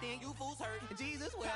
then you fools hurt. Jesus wept.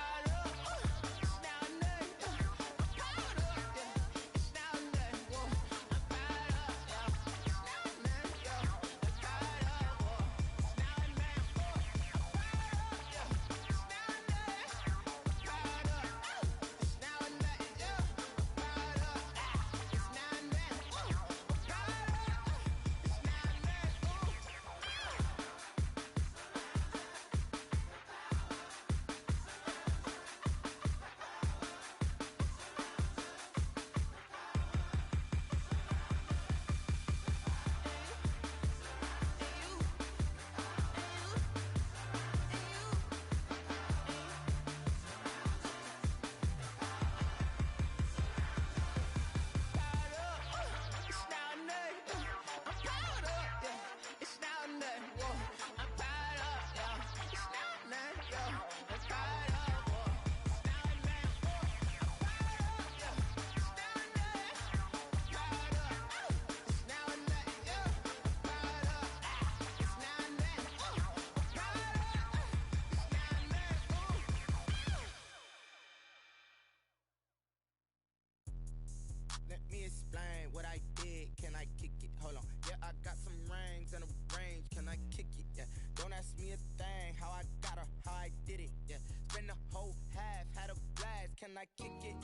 Let me explain what I did. Can I kick it? Hold on. Yeah, I got some rings and a range. Can I kick it? Yeah. Don't ask me a thing. How I got her, how I did it. Yeah. Spend the whole half, had a blast. Can I kick it?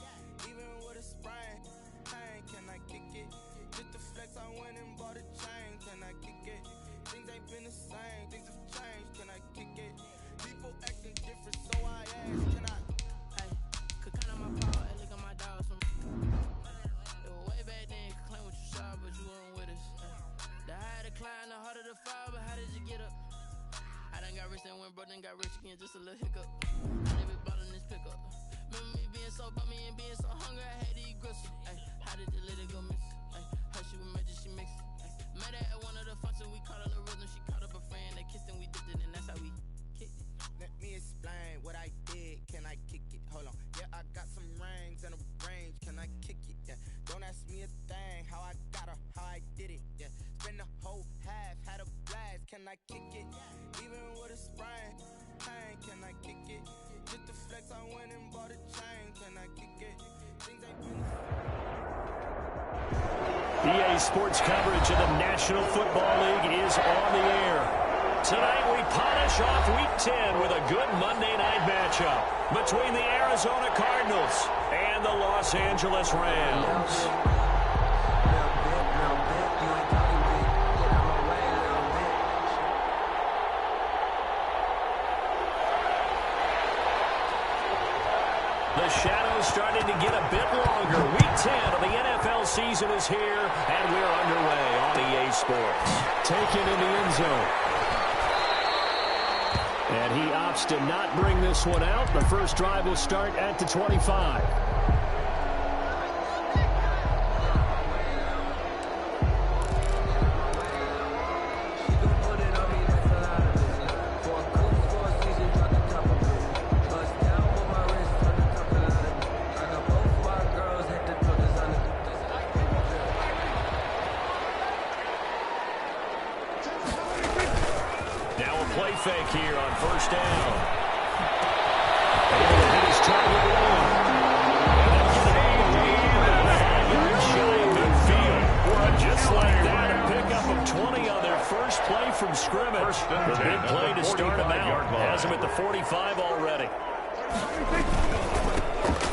Even with a sprain. Pain, can I kick it? Just the flex, I went and bought a chain. Can I kick it? Things ain't been the same. Things have changed. Can I kick it? People acting different, so I ask. Can I? Hey, could count on my power. Hey, look at my dogs from. Way back then, you could claim what you saw, but you weren't with us. The higher the climb, the harder the fall, but how did you get up? I done got rich and went broke, then got rich again, just a little hiccup. I never bought in this pickup. Remember me being so bummy and being so hungry, I had to eat gristle. Ay, how did the little go miss? Ay, her she was magic, she mixed. Met her at one of the functions, we caught her the rhythm, she caught up a friend, they kissed and we dipped it, and that's how we kicked it. Let me explain what I did. Can I kick it? Hold on. Yeah, I got some rings and a range. Can I kick it? Yeah. Don't ask me a thing. How I got her, how I did it. Yeah. Spend the whole half, had a blast. Can I kick it? Even with a sprain. Pain, can I kick it? Just the flex, I went and bought a chain. Can I kick it? Things ain't been EA Sports coverage of the National Football League is on the air. Tonight we polish off Week 10 with a good Monday night matchup between the Arizona Cardinals and the Los Angeles Rams. The shadow's starting to get a bit longer. Week 10 of the NFL season is here, and we're underway on EA Sports. Taken in the end zone. And he opts to not bring this one out. The first drive will start at the 25. Fake here on first down. Hit his target one. Just like that, a pickup of 20 on their first play from scrimmage. The big play to start him out. Has him at the 45 already.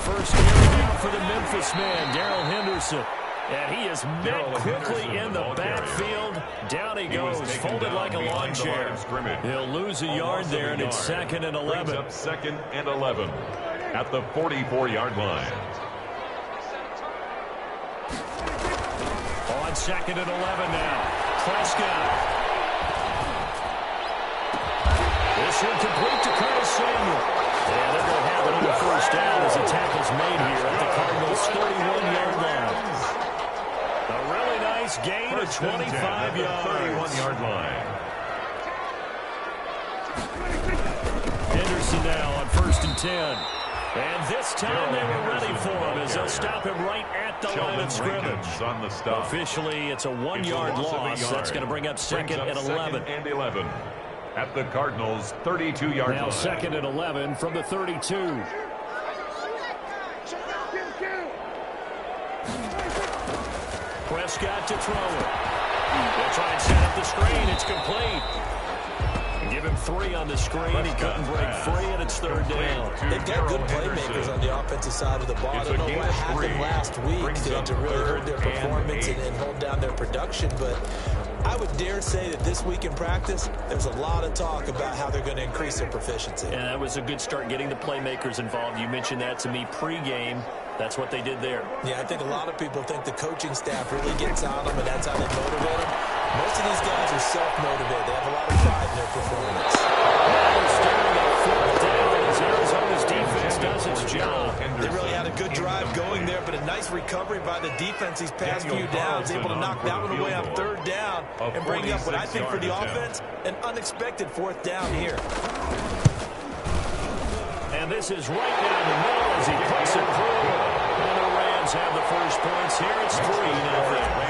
First carry now for the Memphis man, Darrell Henderson. And he is met quickly in the backfield. Down he goes, folded like a lawn chair. He'll lose a yard there, and it's 2nd and 11. Up 2nd and 11 at the 44-yard line. On 2nd and 11 now. Prescott. This one complete to Curtis Samuel. And they're going to have it on the first down as the tackle's made here at the Cardinals' 31-yard line. A really nice gain of 25 yards. 31-yard line. Henderson now on 1st and 10. And this time they were ready for him as they'll stop him right at the line of scrimmage. On the stop. Officially, it's a 1-yard loss. That's going to bring up 2nd and 11. at the Cardinals' 32-yard line. Now 2nd and 11 from the 32. Prescott to throw it. They'll try and set up the screen. It's complete. Give him 3 on the screen. He couldn't break free, and it's 3rd down. They've got good playmakers on the offensive side of the ball. I don't know what happened last week to really hold their performance and hold down their production, but I would dare say that this week in practice, there's a lot of talk about how they're going to increase their proficiency. Yeah, that was a good start getting the playmakers involved. You mentioned that to me pregame. That's what they did there. Yeah, I think a lot of people think the coaching staff really gets on them, and that's how they motivate them. Most of these guys are self-motivated. They have a lot of pride in their performance. Arizona's defense does its job. They really had a good drive going there, but a nice recovery by the defense these past few downs. Able to knock that one away on 3rd down and bring up what I think for the offense, an unexpected 4th down here. And this is right down the middle as he puts it through. And the Rams have the first points here. It's 3-0.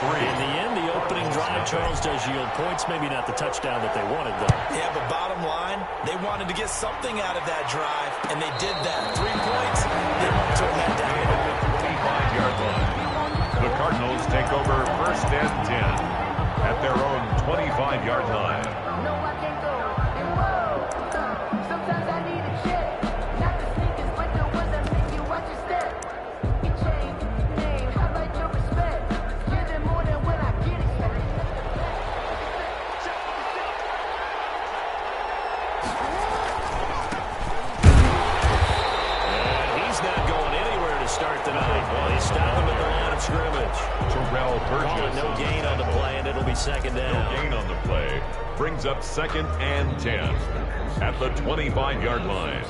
In the end, the opening drive, Charles, does yield points. Maybe not the touchdown that they wanted, though. Yeah, but bottom line, they wanted to get something out of that drive, and they did that. 3 points, they won't turn that down. At the 25-yard line, the Cardinals take over 1st and 10 at their own 25-yard line. No, I can't go. Sometimes I need a check. Not the sneakers, but the ones that make you watch your step. Your chain, name, highlight your respect. Give them more than when I get it. And he's not going anywhere to start the night. Well, he stopped him at the line of scrimmage. Terrell Burgess. No gain on the play, and it'll be 2nd down. No gain on the play. Brings up 2nd and 10 at the 25-yard line.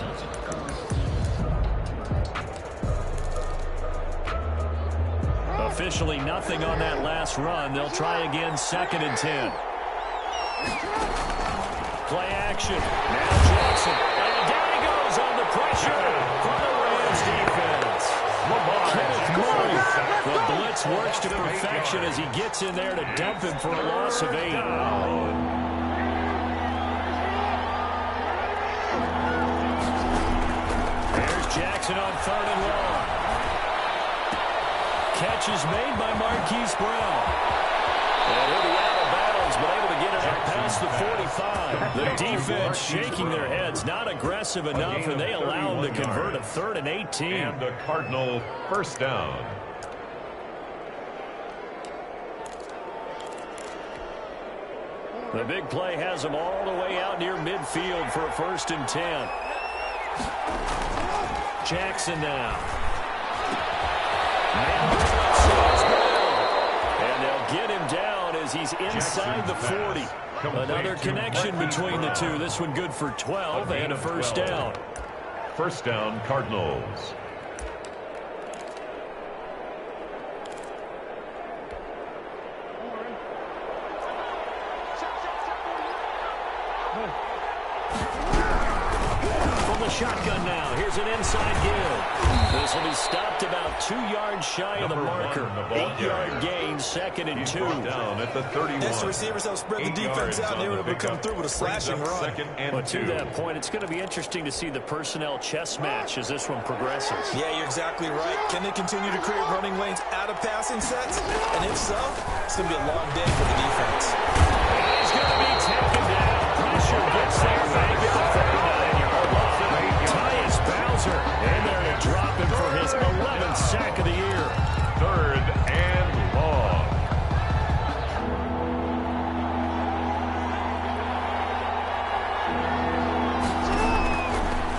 Officially nothing on that last run. They'll try again, 2nd and 10. Play action. Now Jackson. And down he goes on the pressure from the Rams defense. Kenneth Murray. The blitz works to perfection as he gets in there to dump him for a loss of 8. There's Jackson on 3rd and long. Catch is made by Marquise Brown. And he'll be out of bounds, but able to get it up past the 45. The defense shaking their heads, not aggressive enough, and they allow him to convert a 3rd and 18. And the Cardinal 1st down. The big play has them all the way out near midfield for a 1st and 10. Jackson now. And they'll get him down as he's inside the 40. Another connection between the two. This one good for 12 and a 1st down. 1st down, Cardinals. Shotgun now. Here's an inside give. This will be stopped about 2 yards shy of the marker. 8-yard gain, 2nd and 2. Down at the 31. Yes, the receivers help spread the defense out, and they were able to come through with a slashing run. 2nd and 2. But to that point, it's going to be interesting to see the personnel chess match as this one progresses. Yeah, you're exactly right. Can they continue to create running lanes out of passing sets? And if so, it's going to be a long day for the defense. He's going to be taken down. Pressure gets there. They get the 39-yard line. Tyus Bowser in there to drop him for his 11th sack of the year. 3rd and long.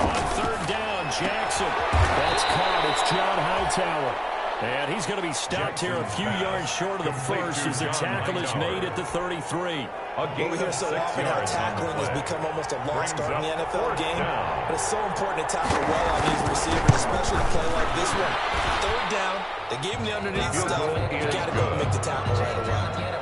On 3rd down, Jackson. That's caught. It's John Hightower. And he's going to be stopped here a few yards short of the first as the tackle is made at the 33. Well, we hear so often how tackling has become almost a lost art in the NFL game, but it's so important to tackle well on these receivers, especially a play like this one. 3rd down, they gave him the underneath stuff. You got to go and make the tackle right away.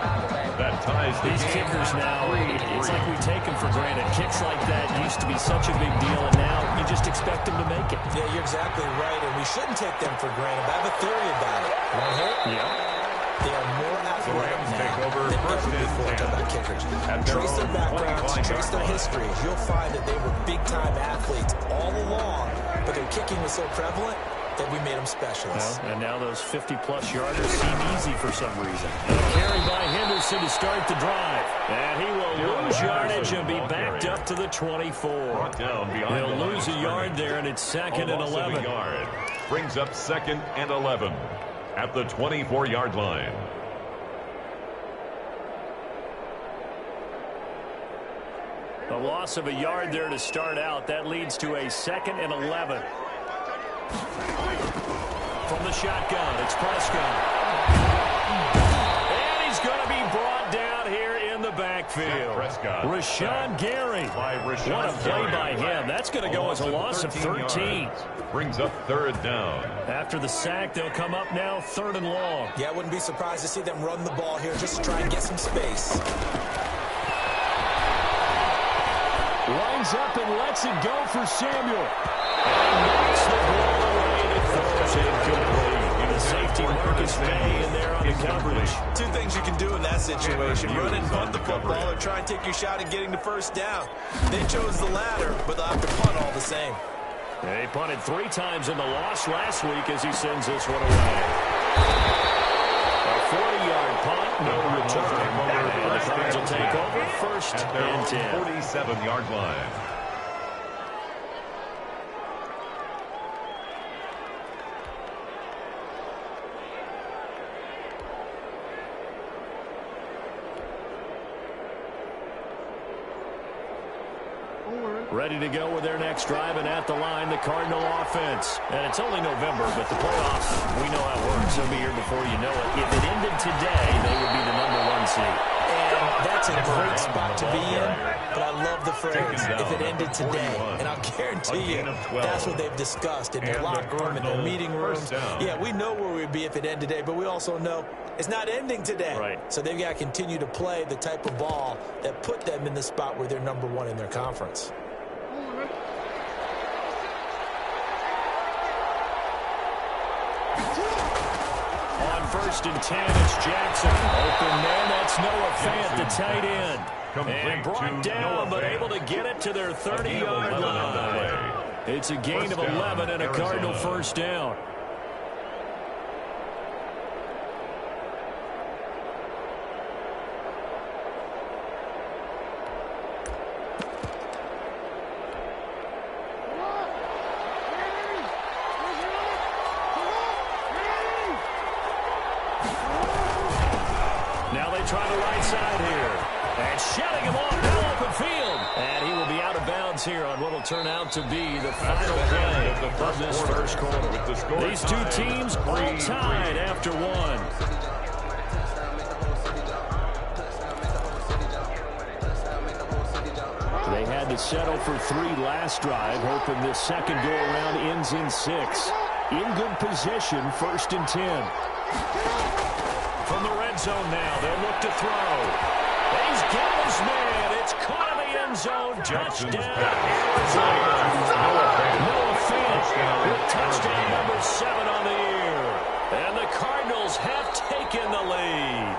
That ties the These game. kickers now, it's like we take them for granted. Kicks like that used to be such a big deal, and now you just expect them to make it. Yeah, you're exactly right, and we shouldn't take them for granted. But I have a theory about it. Want to hear it? Yeah. They are more athletic now than ever before. Talk about kickers. Trace their backgrounds, trace their history. You'll find that they were big-time athletes all along, but their kicking was so prevalent that we made them specialists. Well, and now those 50-plus yarders seem easy for some reason. Carry by Henderson to start the drive. And he will lose yardage and be backed up to the 24. He'll lose a yard there, and it's 2nd and 11. Brings up 2nd and 11 at the 24-yard line. A loss of a yard there to start out. That leads to a 2nd and 11. From the shotgun, it's Prescott. And he's going to be brought down here in the backfield. Rashawn Gary. What a play by him. That's going to go as a loss of 13. Brings up 3rd down. After the sack, they'll come up now 3rd and long. Yeah, I wouldn't be surprised to see them run the ball here just to try and get some space. Lines up and lets it go for Samuel. And knocks the ball away and it throws incomplete. And the safety Marcus May in there on the coverage. Two things you can do in that situation. Run and punt the football or try and take your shot at getting the first down. They chose the latter, but they'll have to punt all the same. He punted 3 times in the loss last week as he sends this one away. A 40-yard punt, no return. And the Cards will take over 1st and 10. 47-yard line. Ready to go with their next drive, and at the line, the Cardinal offense. And it's only November, but the playoffs, we know how it works. They'll be here before you know it. If it ended today, they would be the #1 seed. And that's a great spot to be in, but I love the phrase, if it ended today. And I'll guarantee you, that's what they've discussed in their locker room, in their meeting rooms. Yeah, we know where we'd be if it ended today, but we also know it's not ending today. Right. So they've got to continue to play the type of ball that put them in the spot where they're #1 in their conference. On 1st and 10, it's Jackson. Open man, that's Noah Fant, the tight end. And brought down, but able to get it to their 30-yard line. It's a gain of 11 and a Cardinal first down. Try the right side here. And shedding him off now open field. And he will be out of bounds here on what will turn out to be the final play of this first quarter. These two teams all tied after one. They had to settle for 3 last drive, hoping this second go-around ends in 6. In good position, 1st and 10. From the red zone now, they'll look to throw. He's got his man. It's caught in the end zone. Touchdown, Arizona. Noah Fant with touchdown number 7 on the year. And the Cardinals have taken the lead.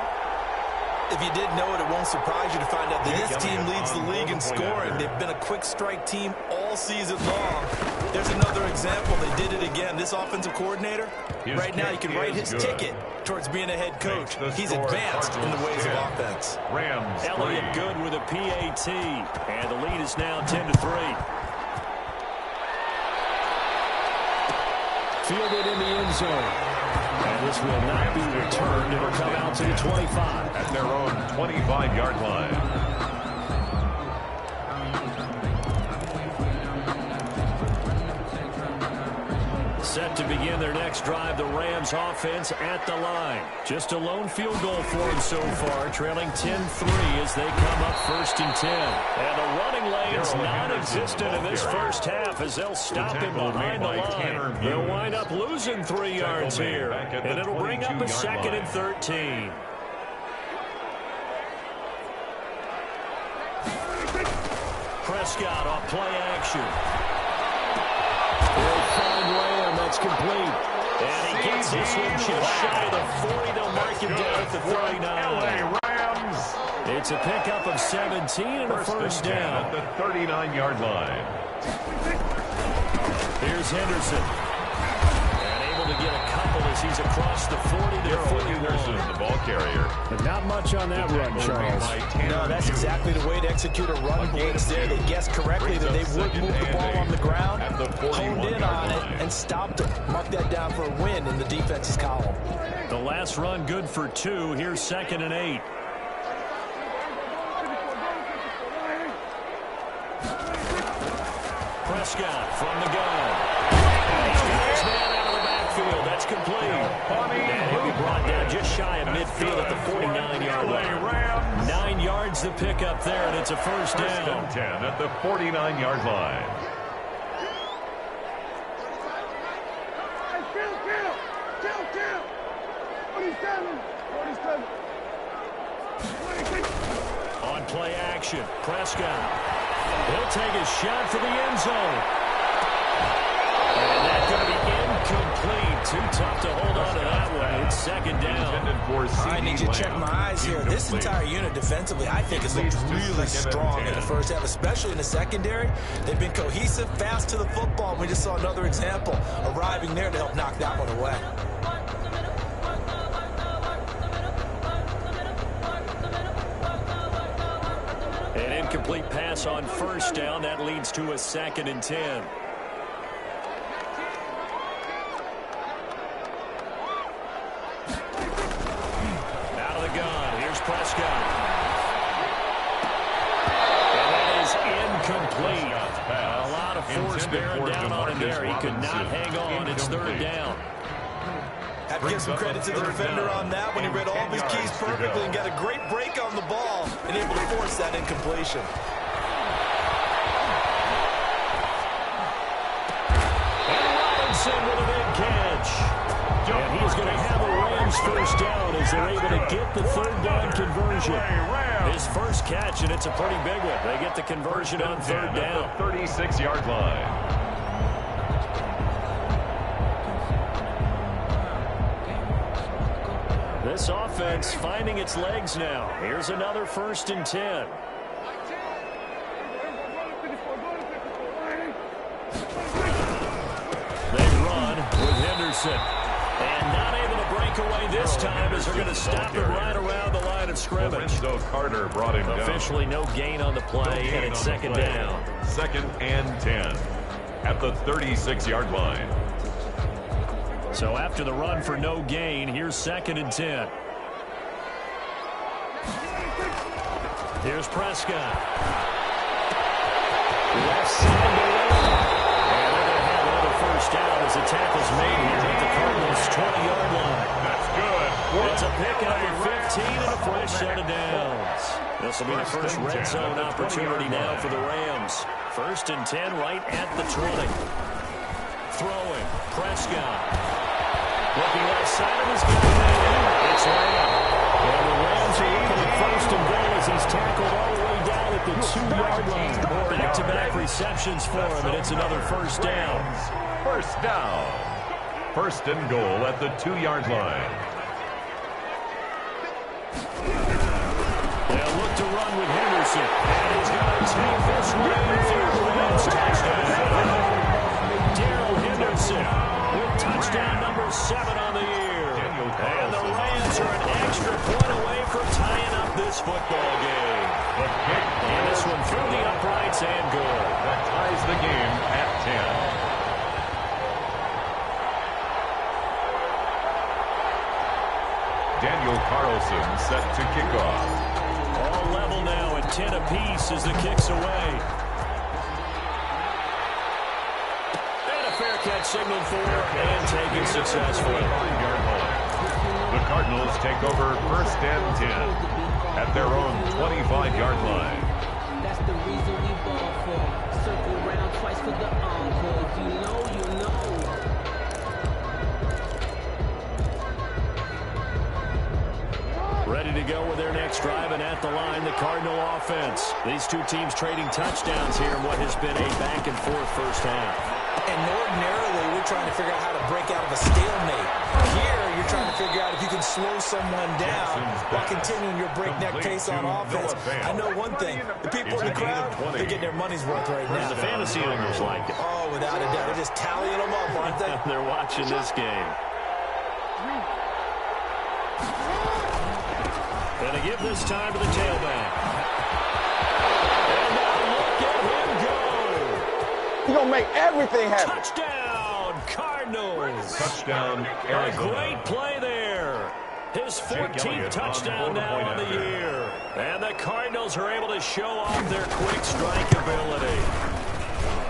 If you didn't know it, it won't surprise you to find out that this team leads the league in scoring. They've been a quick strike team all season long. There's another example. They did it again. This offensive coordinator, right now, you can write his ticket towards being a head coach. He's advanced in the ways of offense. Elliott Good with a PAT. And the lead is now 10-3. Fielded in the end zone. And this will not be returned. It'll come out to the 25. At their own 25-yard line. Set to begin their next drive, the Rams offense at the line. Just a lone field goal for them so far, trailing 10-3 as they come up 1st and 10. And the running lane's non-existent in this first half as they'll stop him behind the line. They'll wind up losing 3 yards here, and it'll bring up a 2nd and 13. Prescott off play action. They'll find Lamb. That's complete. And he gets this one just shy of the 40. They'll mark him down at the 39. It's a pickup of 17 and a first down. At the 39-yard line. Here's Henderson. And able to get a couple as he's across the 40 to 41. Henderson, the ball carrier. But not much on that run, Charles. No, that's exactly the way to execute a run blitz there. They guessed correctly that they would move the ball on the ground, honed in on it, and stopped it. Mark that down for a win in the defense's column. The last run good for 2. Here's 2nd and 8. Prescott from the gun. He's got his man out of the backfield. That's complete. And he'll be brought down just shy of midfield at the 49-yard line. 9 yards to pick up there, and it's a first down. First and 10 at the 49-yard line. On play action, Prescott. He'll take a shot for the end zone. And that's going to be incomplete. Too tough to hold on to that one. It's 2nd down. I need you to check my eyes here. This entire unit defensively, I think, has looked really strong in the first half, especially in the secondary. They've been cohesive, fast to the football. We just saw another example arriving there to help knock that one away. An incomplete pass on first down. That leads to a 2nd and 10. Out of the gun. Here's Prescott. And that is incomplete. A lot of force bearing down on him there. He could not hang on. It's 3rd down. Have to give some credit to the defender on that when he read all of his keys perfectly and got a great break on the ball and able to force that incompletion. And Robinson with a big catch. And he's going to have a Rams first down as they're able to get the 3rd down conversion. His first catch, and it's a pretty big one. They get the conversion on 3rd down. 36-yard line. This offense finding its legs now. Here's another 1st and 10. They run with Henderson. And not able to break away this time as they're going to stop him right around the line of scrimmage. Lorenzo Carter brought him down. Officially no gain on the play, and it's 2nd down. 2nd and 10 at the 36-yard line. So after the run for no gain, here's 2nd and 10. Here's Prescott. Left side to Lillard. And they're going to have another first down as the tackle's made here at the Cardinals' 20-yard line. That's good. It's a pickup of 15 and a fresh set of downs. This will be the first red zone opportunity now for the Rams. 1st and 10 right at the 20. Throwing. Prescott. Looking left side of his guy. It's Lamb. And the Rams are looking at 1st and goal as he's tackled all the way down at the 2-yard line. Back-to-back receptions for him, and it's another first down. First down. 1st and goal at the 2-yard line. They'll look to run with Henderson. And he's going to take this one for the Rams touchdown. Darrell Henderson with touchdown number 7 on the year. And the Rams are an extra point away from tying up this football game. And this one through the uprights and good. That ties the game at 10. Daniel Carlson set to kick off. All level now at 10 apiece as the kick's away. And a fair catch signaled for and taken successfully. The Cardinals take over 1st and 10 at their own 25-yard line. That's the reason we ball for. Circle around twice for the encore. If you know, you know. Ready to go with their next drive, and at the line, the Cardinal offense. These two teams trading touchdowns here in what has been a back-and-forth first half. And ordinarily, we're trying to figure out how to break out of a stalemate. Here, you're trying to figure out if you can slow someone down while continuing your breakneck pace on offense. I know one thing. The people in the crowd, they're getting their money's worth right now. The fantasy owners like it. Oh, without a doubt. They're just tallying them up, aren't they? They're watching this game. And to give this time to the tailback. And now look at him go. He's going to make everything happen. Touchdown, Cardinals. Touchdown, Arizona. A great play there. His 14th touchdown now on the year. And the Cardinals are able to show off their quick strike ability.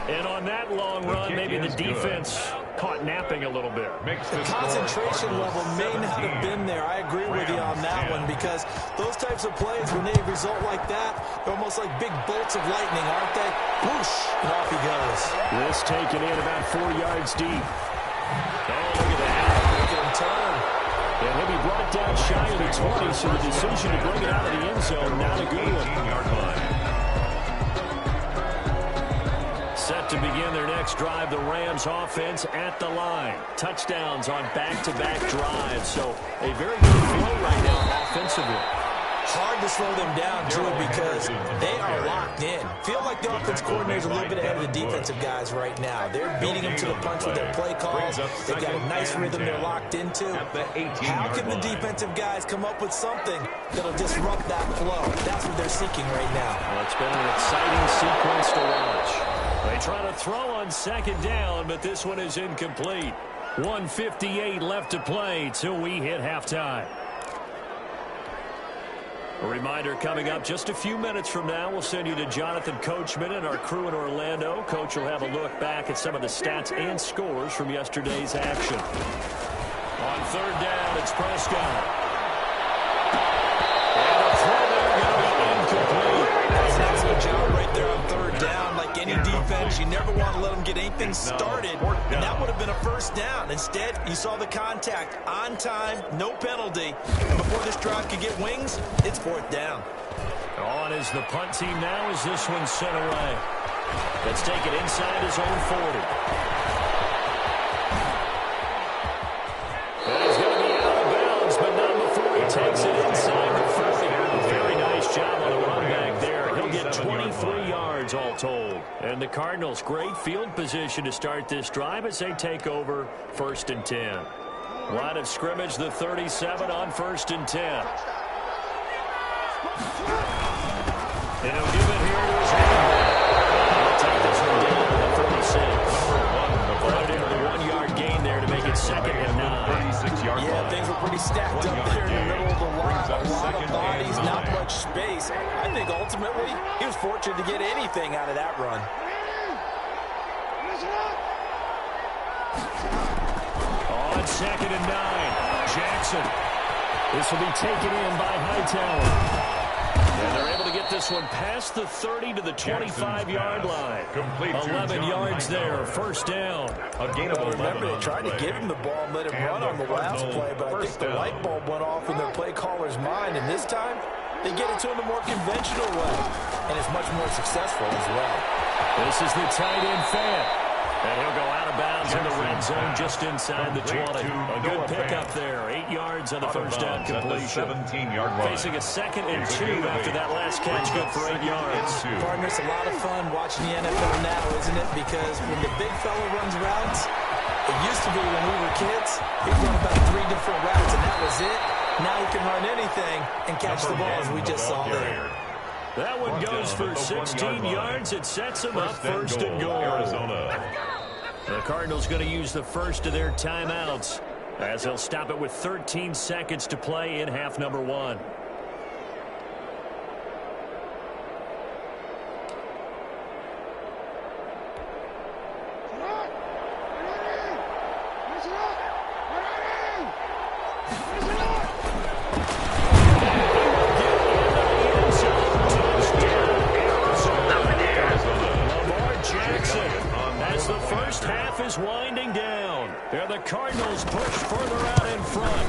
And on that long run, maybe the defense caught napping a little bit. The concentration level may not have been there. I agree with you on that one, because those types of plays, when they result like that, they're almost like big bolts of lightning, aren't they? Whoosh, and off he goes. This taken in about 4 yards deep. Oh, look at that. Look at him turn. And he'll be brought down shy of the 20, so the decision to bring it out of the end zone, not a good one. 18-yard line. Set to begin their next drive, the Rams offense at the line. Touchdowns on back-to-back drives, so a very good flow right now offensively. Hard to slow them down, too, because they are locked in. Feel like the offense coordinator's a little bit ahead of the defensive guys right now. They're beating them to the punch with their play calls. They've got a nice rhythm they're locked into. How can the defensive guys come up with something that'll disrupt that flow? That's what they're seeking right now. Well, it's been an exciting sequence to watch. They try to throw on second down, but this one is incomplete. 1:58 left to play till we hit halftime. A reminder coming up just a few minutes from now, we'll send you to Jonathan Coachman and our crew in Orlando. Coach will have a look back at some of the stats and scores from yesterday's action. On third down, it's Prescott. And the throw there going to be incomplete. That's an excellent job right there on third down. Like any defense, you never want to let them get anything started. And that would have been a first down. Instead, you saw the contact on time, no penalty. And before this drive could get wings, it's fourth down. On is the punt team now as this one's sent away. Let's take it inside his own 40. And he's going to be out of bounds, but not before he takes it inside the 40. A very nice job on the run back there. He'll get 23 yards all told. And the Cardinals, great field position to start this drive as they take over 1st and 10. Line of scrimmage, the 37 on 1st and 10. And he'll give it here to his halfback. He'll take this one down to the 36. Right into the 1-yard gain there to make it 2nd and 9. 36-yard Yeah, things were pretty stacked up there in the middle of the line. A lot of bodies, not much space. I think ultimately he was fortunate to get anything out of that run. On 2nd and 9, Jackson. This will be taken in by Hightower. And they're able to get this one past the 30 to the 25-yard line. 11 yards there, first down. Remember, they tried to give him the ball and let him run on the last play, but I think the light bulb went off in their play caller's mind, and this time they get it to him the more conventional way, and it's much more successful as well. This is the tight end Fant. And he'll go out of bounds in the red zone just inside the 20. A good pickup there. 8 yards on the first down completion. Facing a 2nd and 2 after that last catch. Good for 8 yards. Partner, it's a lot of fun watching the NFL now, isn't it? Because when the big fella runs routes, it used to be when we were kids, he'd run about 3 different routes, and that was it. Now he can run anything and catch the ball, as we just saw there. That one goes for 16 yards. It sets them up 1st and goal. Arizona. The Cardinals going to use the first of their timeouts as they'll stop it with 13 seconds to play in half number 1. Winding down. There the Cardinals push further out in front.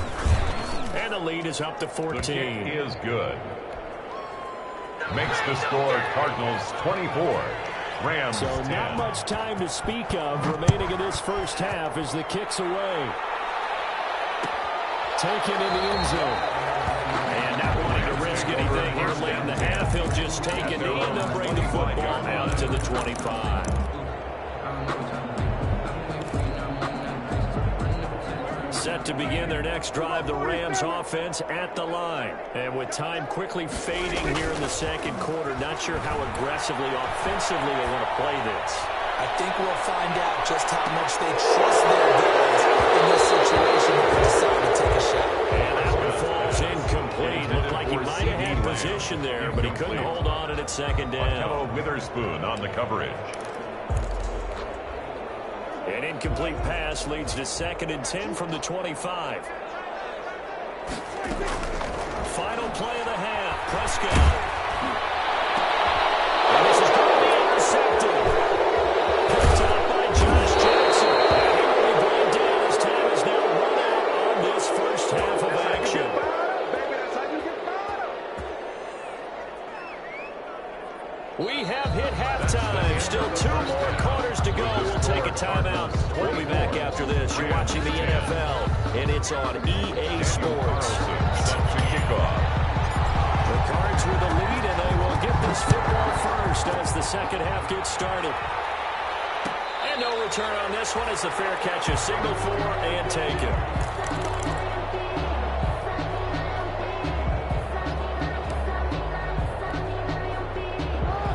And the lead is up to 14. The kick is good. Makes the score Cardinals 24, Rams So 10. not much time to speak of remaining in this first half as the kick's away. Taken in the end zone. And not wanting to risk anything here late in the half, he'll just take a knee and they'll bring the football out to the 25. Set to begin their next drive, the Rams offense at the line. And with time quickly fading here in the second quarter, not sure how aggressively, offensively they want to play this. I think we'll find out just how much they trust their guys in this situation if they decide to take a shot. And that one falls incomplete. Looked like he might have had position there, but he couldn't hold on at second down. Markello Witherspoon on the coverage. An incomplete pass leads to 2nd and 10 from the 25. Final play of the half. Prescott. And this is going to be intercepted. Picked up by Josh Jackson. And he will be brought down as time is now run out on this first half of action. We have hit halftime. Still 2 more quarters to go. We'll take a timeout. We'll be back after this. You're watching the NFL, and it's on EA Sports. Set to kick off. The Cards with the lead, and they will get this football first as the second half gets started. And no return on this one as the fair catch is signaled for and taken.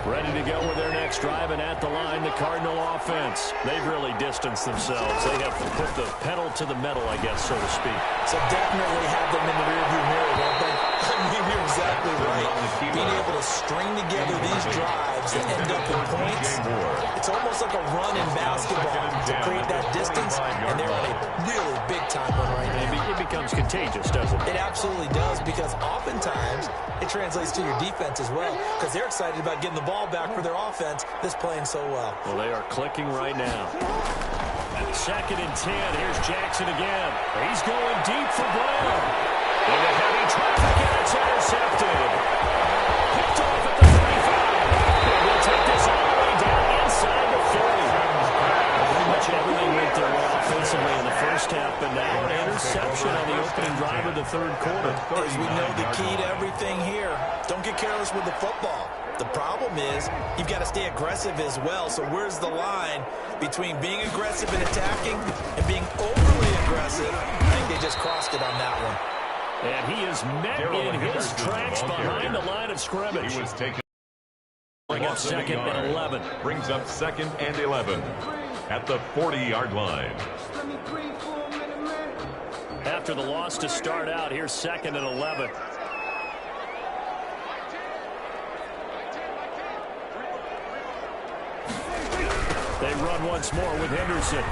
Ready to go with their next drive, and at the line, the Cardinal offense. They've really distanced themselves. They have put the pedal to the metal, I guess, so to speak. So definitely have them in the rearview mirror, don't they? I mean, you're exactly right. Being able to string together these drives that end up in points, it's almost like a run in basketball to create that distance, and they're on a really big-time one right now. It becomes contagious, doesn't it? It absolutely does, because oftentimes it translates to your defense as well, because they're excited about getting the ball back for their offense that's playing so well. Well, they are clicking right now. 2nd and 10. Here's Jackson again. He's going deep for Brown. Into heavy traffic, and it's intercepted. Picked off at the 35. And we'll take this all the way down inside the 30. Pretty much everything went their way offensively in the first half, but now an interception on the opening drive of the third quarter. As we know, the key to everything here, don't get careless with the football. The problem is you've got to stay aggressive as well. So where's the line between being aggressive and attacking and being overly aggressive? I think they just crossed it on that one. And he is met in his tracks behind the line of scrimmage. He was taken. Bring up 2nd and 11. Brings up 2nd and 11 at the 40-yard line. After the loss to start out, here's 2nd and 11. They run once more with Henderson.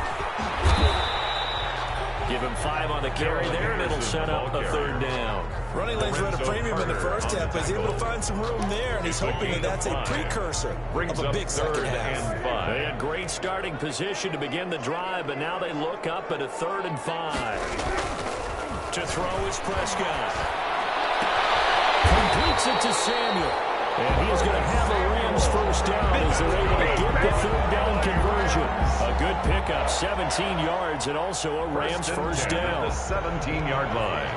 Give him 5 on the carry there, and it'll set up the 3rd down. Running lanes were at a premium in the first half, but he's able to find some room there, and he's hoping that that's a precursor of a big second half. They had great starting position to begin the drive, but now they look up at a 3rd and 5. To throw is Prescott. Completes it to Samuel. And he is going to have the Rams first down as they're able to get the 3rd down conversion. A good pickup, 17 yards, and also a Rams first down. At the 17-yard line.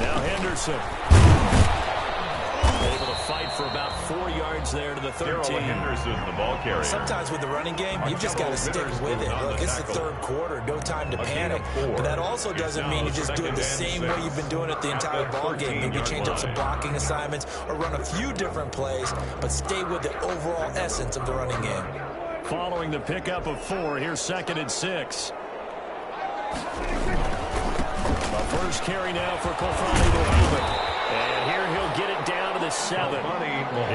Now Henderson. Able to fight for about 4 yards there to the 13. Henderson, the ball carrier. Sometimes with the running game, you've just got to stick with it. Look, it's the 3rd quarter, no time to panic. But that also doesn't mean you just do it the same way you've been doing it the entire ball game. Maybe change up some blocking assignments or run a few different plays, but stay with the overall essence of the running game. Following the pickup of 4, here's 2nd and 6. A first carry now for Kofani Muhammad. And here he'll get it down to the 7.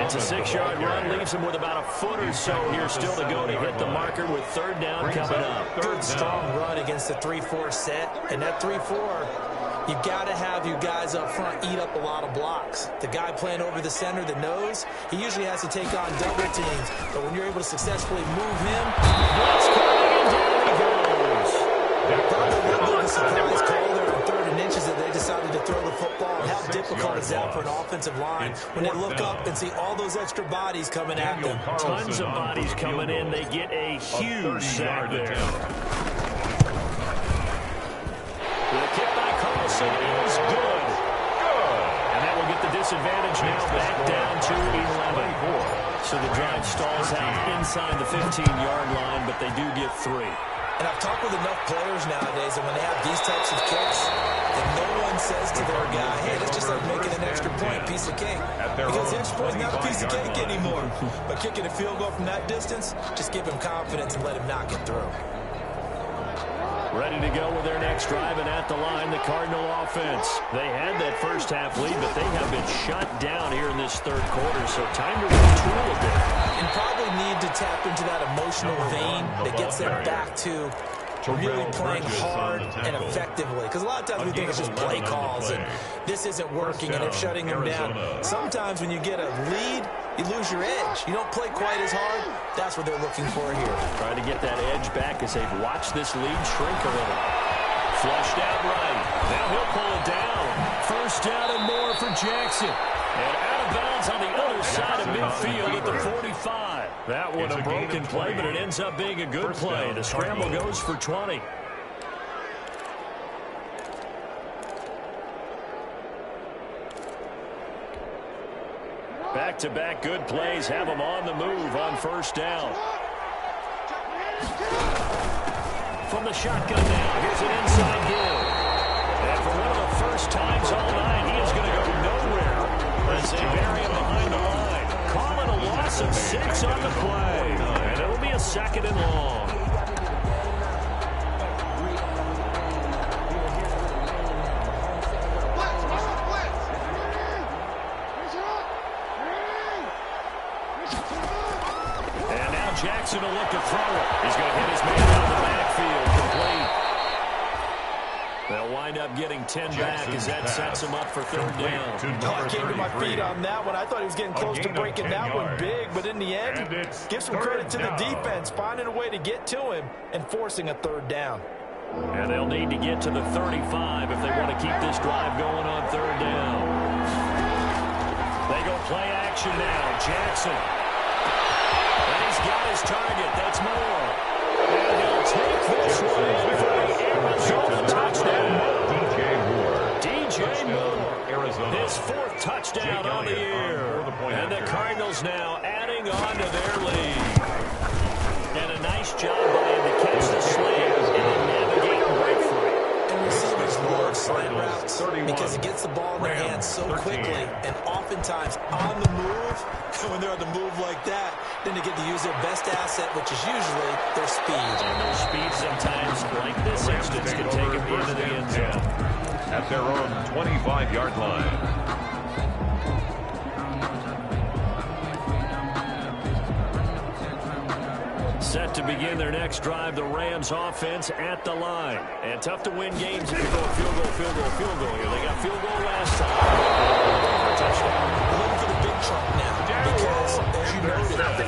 It's a 6-yard run, leaves him with about a foot or so here still to go to hit the marker with 3rd down coming up. Good, strong run against the 3-4 set. And that 3-4, you've got to have you guys up front eat up a lot of blocks. The guy playing over the center, the nose, he usually has to take on double teams. But when you're able to successfully move him, What's coming? Down he goes. probably surprise call there on 3rd and inches that they decided to throw the football. How difficult is that for an offensive line when they look up and see all those extra bodies coming at them? Tons of bodies coming in. They get a huge sack there. The kick by Carlson is good. And that will get the disadvantage now back down to 11. So the drive stalls out inside the 15-yard line, but they do get 3. And I've talked with enough players nowadays, and when they have these types of kicks, and no one says to their guy, hey, that's just like making an extra point, piece of cake. Because the extra point's not a piece of cake anymore. But kicking a field goal from that distance, just give him confidence and let him knock it through. Ready to go with their next drive, and at the line, the Cardinal offense. They had that first half lead, but they have been shut down here in this third quarter, so time to retool a bit. And probably need to tap into that emotional vein that gets them back to really playing hard and effectively. Because a lot of times we think it's just play calls, and this isn't working, and they're shutting them down. Sometimes when you get a lead, you lose your edge. You don't play quite as hard. That's what they're looking for here. Trying to get that edge back as they've watched this lead shrink a little. Flushed out right. Now he'll pull it down. First down and more for Jackson. And out of bounds on the other side of midfield at the 45. That one a broken play, but it ends up being a good play. The scramble goes for 20. Back-to-back good plays have them on the move on first down. From the shotgun now, here's an inside give. And for one of the first times all night, he is going to go nowhere as they bury him behind the line. Calling a loss of 6 on the play. And it'll be a 2nd and long. Jackson will look to throw it. He's going to hit his man out of the backfield. Complete. They'll wind up getting 10 back as that sets him up for 3rd down. I came to my feet on that one. I thought he was getting close to breaking that one big, but in the end, give some credit to the defense, finding a way to get to him and forcing a 3rd down. And they'll need to get to the 35 if they want to keep this drive going on 3rd down. They go play action now. Jackson. And he's got his target. That's Moore. And he'll take this one for the Arizona touchdown. DJ Moore. His 4th touchdown on the year. And the Cardinals now adding on to their lead. And a nice job by him to catch the slant and navigate and break free. And receivers love slant routes because it gets the ball in their hands so quickly and oftentimes on the move. And when they're on the move like that, then they get to use their best asset, which is usually their speed. And their speed sometimes, like this instance, can take them into the end zone. At their own 25-yard line. Set to begin their next drive, the Rams offense at the line. And tough to win games if you go field goal, field goal, field goal here. They got field goal last time. Touchdown. Looking for the big chunk now because, as you noted, the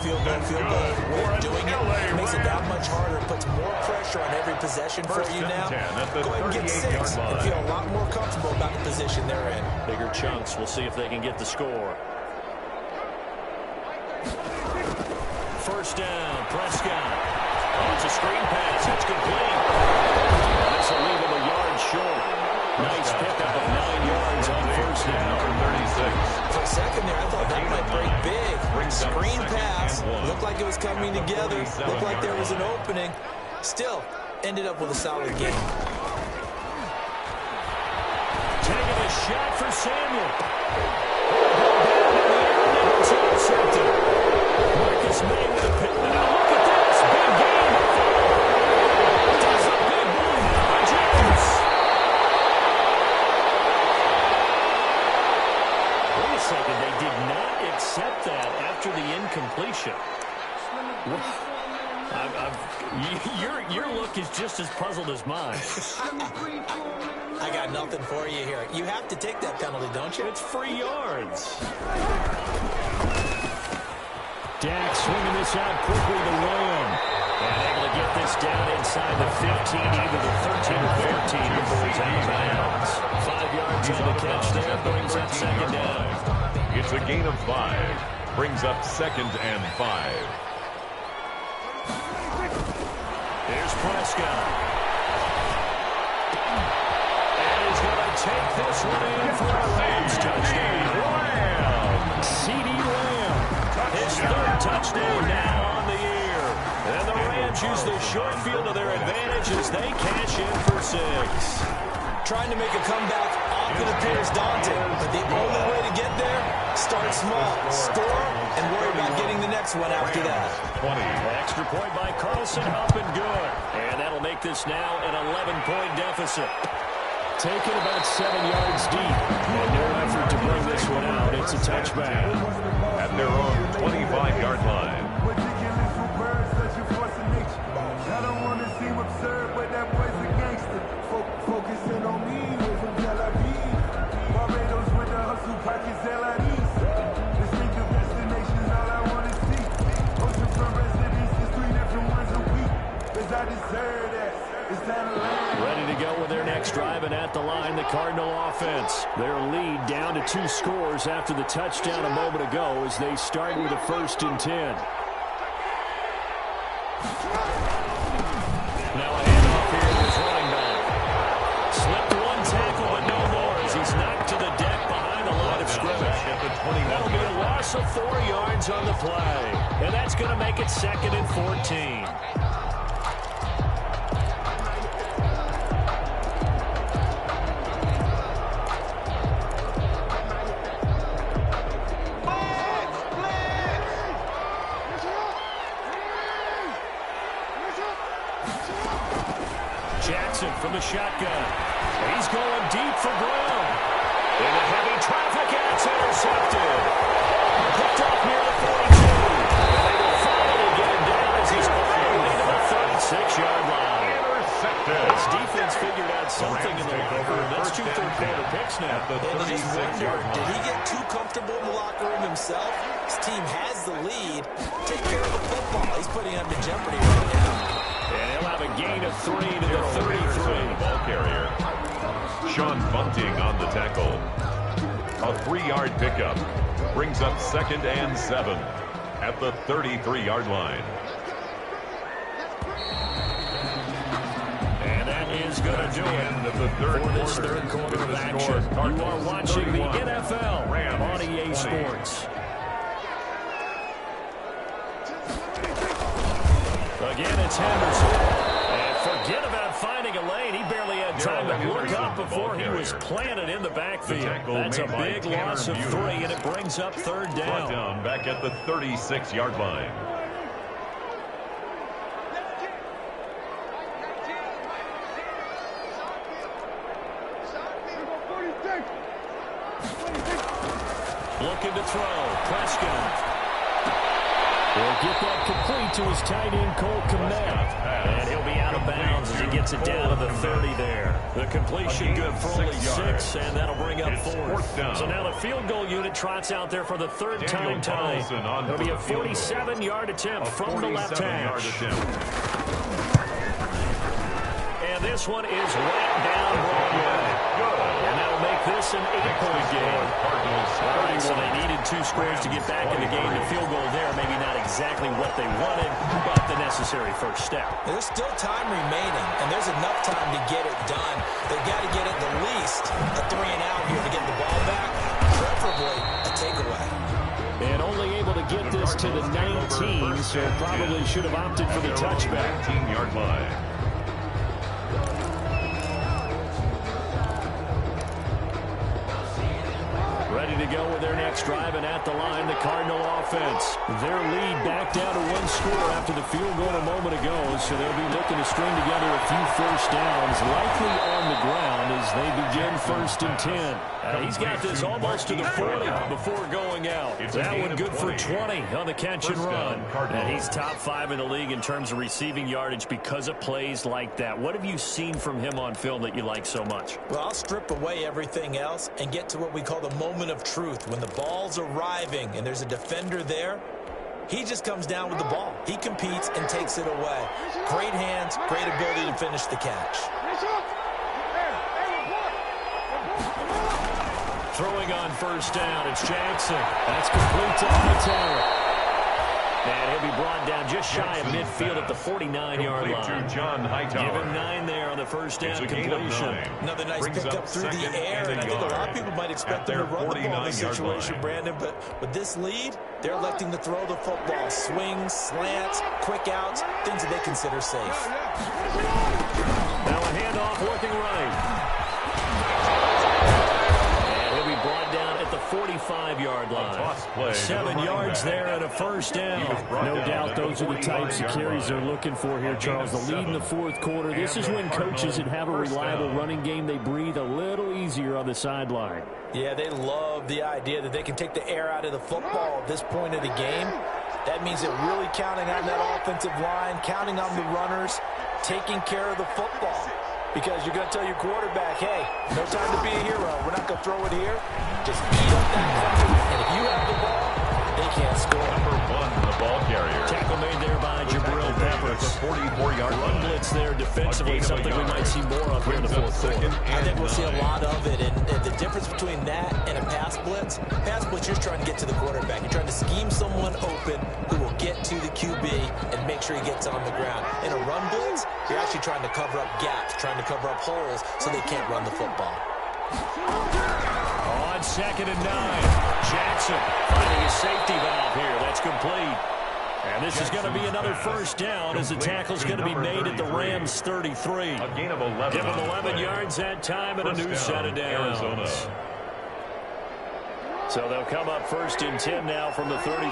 field goal, way of doing it makes it that much harder. It puts more pressure on every possession for you now. Go ahead and get 6 and feel a lot more comfortable about the position they're in. Bigger chunks. We'll see if they can get the score. First down, Prescott. Oh, it's a screen pass. It's complete. This will leave him a yard short. Nice pickup of 9 yards on first down. For a second there, I thought that might break big. Screen pass. Looked like it was coming together. Looked like there was an opening. Still, ended up with a solid game. Taking a shot for Samuel. It's intercepted. Marcus May with a pick. Now look at this. Big game. Does a big move by James. Wait a second. They did not accept that after the incompletion. Your look is just as puzzled as mine. I got nothing for you here. You have to take that penalty, don't you? It's free yards. Dak swinging this out quickly to Lamb. And able to get this down inside the 15, either the 13 or 14 before he's out of bounds. 5 yards on the catch there, brings up second down. It's a gain of 5. Brings up 2nd and 5. Here's Prescott. And he's going to take this one in for a Rams touchdown. CeeDee Lamb. His 3rd touchdown now on the year. And the Rams use the short field to their advantage as they cash in for 6. Trying to make a comeback often appears daunting, but the only way to get there, start small, score, and worry about getting the next one after that. 20. Extra point by Carlson, up and good. And that'll make this now an 11-point deficit. Taken about 7 yards deep. And no effort to bring this one out. It's a touchback. At their own 25-yard line. I don't want to seem absurd, but that boy's a gangster. Focusing on me, we're from Tel Aviv. Barbados with the hustle, pockets LIDs. Distinctive destinations, all I want to see. Oceanfront residences, 3 different ones a week. Cause I deserve that. It's time to land. Ready to go with their next drive, and at the line, the Cardinal offense. Their lead down to 2 scores after the touchdown a moment ago as they start with a 1st and 10. Now a handoff here to his running back. Slipped 1 tackle, but no more as he's knocked to the deck behind the line of scrimmage. That'll be a loss of 4 yards on the play. And that's going to make it 2nd and 14. Jackson from the shotgun. He's going deep for Brown. Into heavy traffic, and it's intercepted. Picked up near the 42. And they will finally get him down as he's climbing into the 36-yard line. Intercepted. This defense figured out something in the locker room. That's 2 third-quarter picks now. And you just wonder, did he get too comfortable in the locker room himself? His team has the lead. Take care of the football. He's putting him in jeopardy right now. And he'll have a gain of 3 to the 33. Ball carrier. Sean Bunting on the tackle. A 3-yard pickup. Brings up 2nd and 7 at the 33-yard line. And that is going to do it for this third quarter of action. You are watching the NFL on EA Sports. Again, it's Henderson. And forget about finding a lane. He barely had time to look up before he was planted in the backfield. That's a big loss of 3, and it brings up 3rd down. Down back at the 36-yard line. Looking to throw. Prescott. He'll get that complete to his tight end, Cole Kmet. And he'll be out of bounds as he gets it down to the 30 there. The completion good for only 6, and that'll bring up 4th. So now the field goal unit trots out there for the 3rd time tonight. It'll be a 47-yard attempt from the left hash. And this one is right down Broadway. And that'll make this an 8-point game. All right, so they needed 2 scores to get back in the game. The field goal there, maybe not exactly what they wanted, but the necessary first step. There's still time remaining, and there's enough time to get it done. They've got to get at the least a 3-and-out here to get the ball back, preferably a takeaway. And only able to get this to the 19, so probably should have opted for the touchback. 19-yard line. Ready to go with their next drive, and at the line, the Cardinal offense. Their lead back down to 1 score after the field goal a moment ago, so they'll be looking to string together a few first downs, likely on the ground as they begin 1st and 10. He's got this almost to the 40 before going out. That one good for 20 on the catch and run. And he's top 5 in the league in terms of receiving yardage because of plays like that. What have you seen from him on film that you like so much? Well, I'll strip away everything else and get to what we call the moment of truth. When the ball's arriving and there's a defender there, He just comes down with the ball. He competes and takes it away. Great hands, great ability to finish the catch. Throwing on first down, it's Jackson. That's complete to Hightower. And he'll be brought down just shy of midfield at the 49-yard line. John Hightower. Give him 9 there on the first down completion. Another nice pickup through the air, and I think a lot of people might expect them to run the ball in this situation, Brandon, but with this lead, they're electing to throw the football. Swings, slants, quick outs, things that they consider safe. Now a handoff looking right. Brought down at the 45-yard line. 7 yards there and a first down. No doubt those are the types of carries they're looking for here, Charles. The lead in the fourth quarter. This is when coaches that have a reliable running game, they breathe a little easier on the sideline. Yeah, they love the idea that they can take the air out of the football at this point of the game. That means they're really counting on that offensive line, counting on the runners, taking care of the football. Because you're going to tell your quarterback, hey, no time to be a hero. We're not going to throw it here. Just beat up that clock. And if you have the ball, they can't score. Number 1, the ball carrier. Tackle made there by Jabril Peppers. 44-yard run blitz there defensively, something we might see more of here in the fourth quarter. I think we'll see a lot of it. And the difference between that and a pass blitz, you're trying to get to the quarterback. You're trying to scheme someone open who will get to the QB and make sure he gets on the ground. In a run blitz, you're actually trying to cover up gaps, trying to cover up holes so they can't run the football. On 2nd and 9, Jackson finding a safety valve here. That's complete. And this is going to be another first down as the tackle's going to be made at the Rams 33. A gain of 11. Give them 11 yards that time and a new set of downs. Arizona. So they'll come up 1st and 10 now from the 33.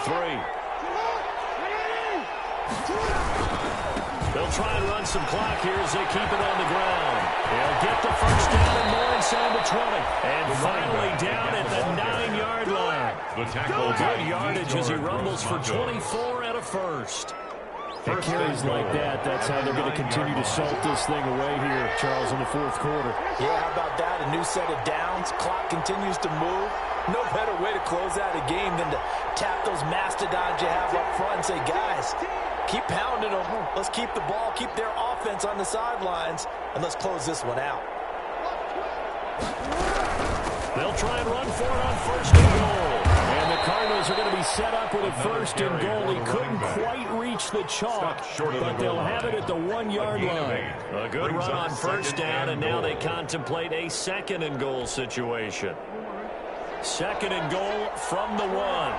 They'll try and run some clock here as they keep it on the ground. They'll get the first down and more inside the 20. And finally down at the 9-yard line. Good yardage as he rumbles for 24 and a first. It carries like that. That's how they're going to continue to salt this thing away here, Charles, in the fourth quarter. Yeah, how about that? A new set of downs. Clock continues to move. No better way to close out a game than to tap those mastodons you have up front and say, guys, keep pounding them. Let's keep the ball, keep their offense on the sidelines, and let's close this one out. They'll try and run for it on 1st and goal. And the Cardinals are going to be set up with a 1st and goal. He couldn't quite reach the chalk, but they'll have it at the 1-yard line. A good run on 1st down, and now they contemplate a 2nd and goal situation. 2nd and goal from the 1.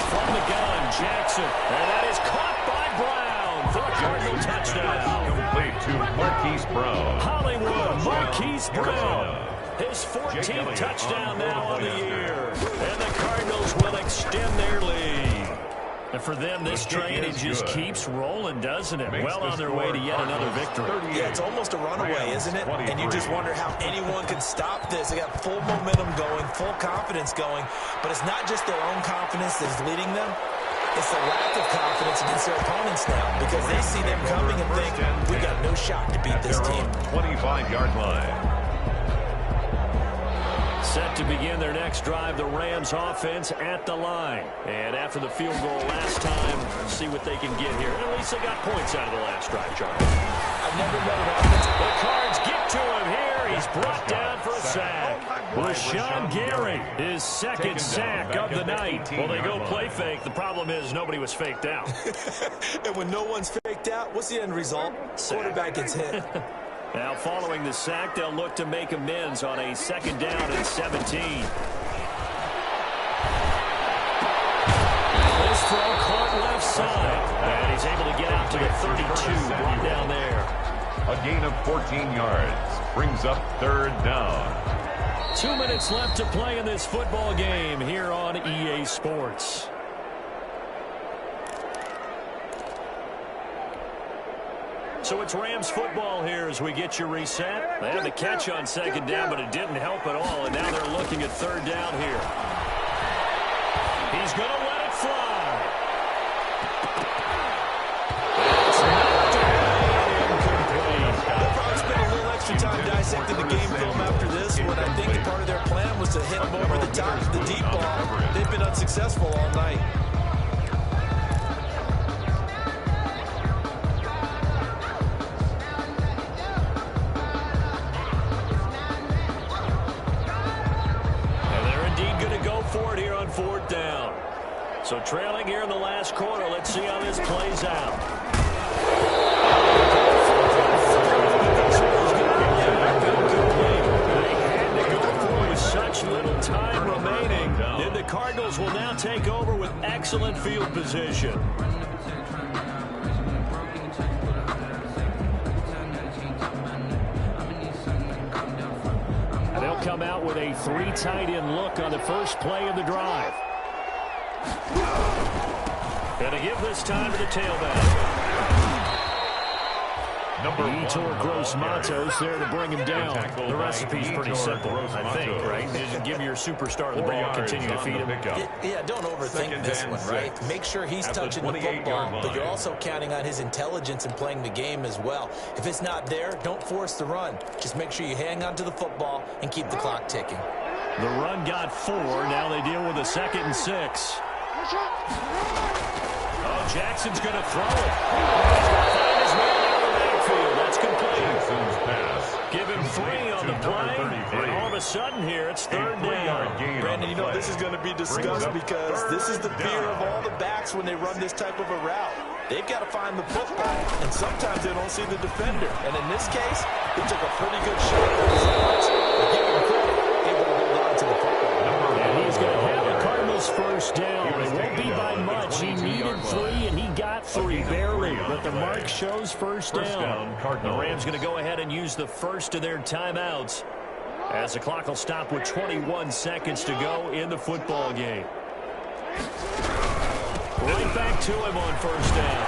From the gun, Jackson. And that is caught by Brown for a Cardinal touchdown. Complete to Marquise Brown. Hollywood, Marquise Brown. His 14th touchdown now on the year. And the Cardinals will extend their lead. And for them, this train, it just keeps rolling, doesn't it? Well on their way to yet another victory. Yeah, it's almost a runaway, isn't it? And you just wonder how anyone could stop this. They got full momentum going, full confidence going. But it's not just their own confidence that's leading them. It's the lack of confidence against their opponents now because they see them coming and think, we got no shot to beat this team. 25-yard line. Set to begin their next drive, the Rams offense at the line. And after the field goal last time, see what they can get here. At least they got points out of the last drive, Charlie. I've never met an offense. The Cards get to him here. He's brought down for a sack. Rashawn Gary, his 2nd sack of the night. Well, they go play fake. The problem is nobody was faked out. And when no one's faked out, what's the end result? Quarterback gets hit. Now, following the sack, they'll look to make amends on a 2nd down and 17. This throw caught left side. And he's able to get out to the 32, brought down there. A gain of 14 yards. Brings up 3rd down. 2 minutes left to play in this football game here on EA Sports. So it's Rams football here as we get you reset. They had the catch on 2nd down, but it didn't help at all, and now they're looking at 3rd down here. He's going to let it fly. It's knocked away, incomplete. They'll probably spend a little extra time dissecting the game film after this. What I think part of their to hit them over the top of the deep ball. They've been unsuccessful all night. And they're indeed going to go for it here on 4th down. So trailing here in the last quarter. Let's see how this plays out. Such little time remaining, and the Cardinals will now take over with excellent field position. And they'll come out with a 3 tight end look on the first play of the drive. And to give this time to the tailback. Yetur Gross-Matos there to bring him down. The recipe's pretty simple, I think, right? Just give your superstar the ball, continue to feed him. Yeah, don't overthink this one, right? Make sure he's touching the football, but you're also counting on his intelligence in playing the game as well. If it's not there, don't force the run. Just make sure you hang on to the football and keep the clock ticking. The run got 4. Now they deal with a 2nd and 6. Oh, Jackson's going to throw it. Find his man out of the backfield. That's complete. Jackson's pass. Give him 3 on the play, and all of a sudden here, it's 3rd down. Brandon, you know this is going to be discussed because this is the fear of all the backs when they run this type of a route. They've got to find the football, and sometimes they don't see the defender. And in this case, he took a pretty good shot at his hands. But give him credit, able to hold on to the football. And he's going to have the Cardinals' 1st down. It won't be by much. He needed 3, and he got 3, barely. But the mark shows 1st down. The Rams going to go ahead and use the first of their timeouts as the clock will stop with 21 seconds to go in the football game. Right back to him on 1st down.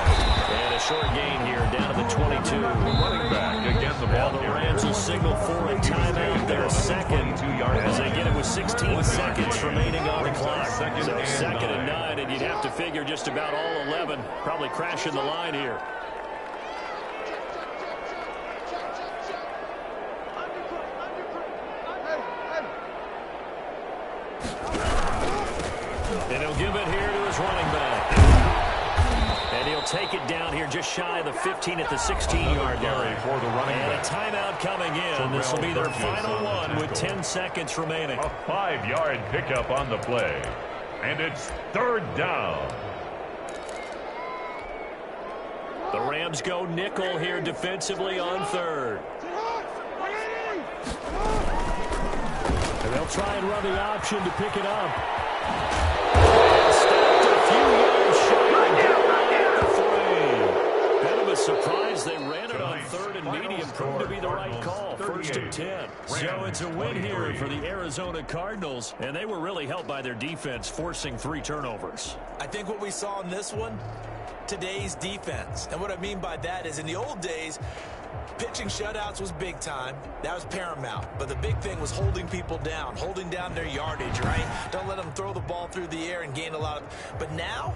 And a short gain here down to the 22. Running back against the ball. Now the Rams will signal for a timeout, their 2nd, as they get it with 16 seconds remaining on the clock. So 2nd and 9, and you'd have to figure just about all 11 probably crashing the line here. And he'll give it here to his running back. And he'll take it down here just shy of the 15 at the 16-yard line. And a timeout coming in. This will be their final one with 10 seconds remaining. A 5-yard pickup on the play. And it's 3rd down. The Rams go nickel here defensively on 3rd. And they'll try and run the option to pick it up. Stopped a few yards shy of the 3. Bit of a surprise. They ran it on 3rd and medium. Proved to be the right call. 1st and 10. So it's a win here for the Arizona Cardinals. And they were really helped by their defense, forcing 3 turnovers. I think what we saw in this one, today's defense. And what I mean by that is in the old days, pitching shutouts was big time. That was paramount. But the big thing was holding people down, holding down their yardage, right? Don't let them throw the ball through the air and gain a lot of... But now,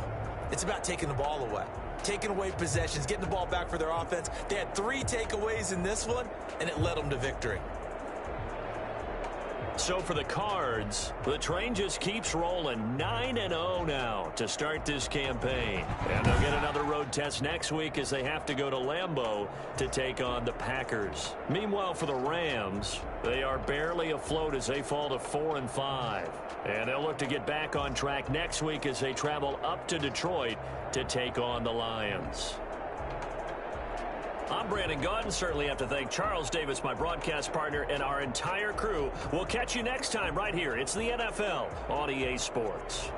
it's about taking the ball away. Taking away possessions, getting the ball back for their offense. They had 3 takeaways in this one, and it led them to victory. So for the Cards, the train just keeps rolling. 9-0 now to start this campaign. And they'll get another road test next week as they have to go to Lambeau to take on the Packers. Meanwhile, for the Rams, they are barely afloat as they fall to 4-5. And they'll look to get back on track next week as they travel up to Detroit to take on the Lions. I'm Brandon Gaudin. Certainly have to thank Charles Davis, my broadcast partner, and our entire crew. We'll catch you next time right here. It's the NFL on EA Sports.